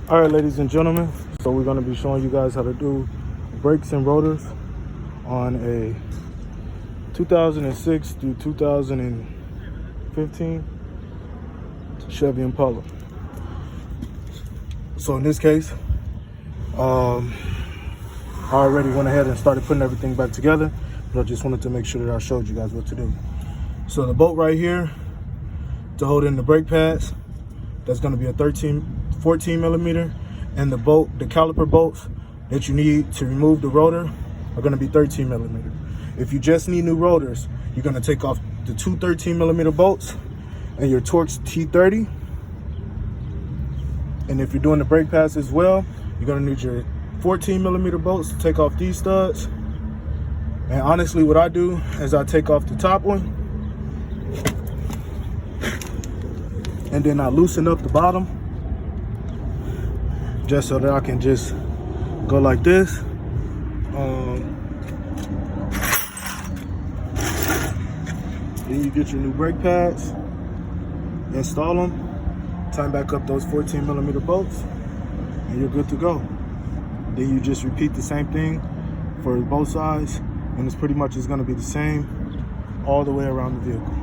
All right, ladies and gentlemen, so we're going to be showing you guys how to do brakes and rotors on a 2006 through 2015 Chevy Impala. So in this case, I already went ahead and started putting everything back together, but I just wanted to make sure that I showed you guys what to do. So the bolt right here to hold in the brake pads, that's going to be a 14 millimeter, and the caliper bolts that you need to remove the rotor are going to be 13 millimeter. If you just need new rotors, you're going to take off the two 13 millimeter bolts and your Torx T30. And if you're doing the brake pads as well, you're going to need your 14 millimeter bolts to take off these studs. And honestly, what I do is I take off the top one, and then I loosen up the bottom just so that I can just go like this. Then you get your new brake pads, install them, tighten back up those 14 millimeter bolts, and you're good to go. Then you just repeat the same thing for both sides, and it's pretty much going to be the same all the way around the vehicle.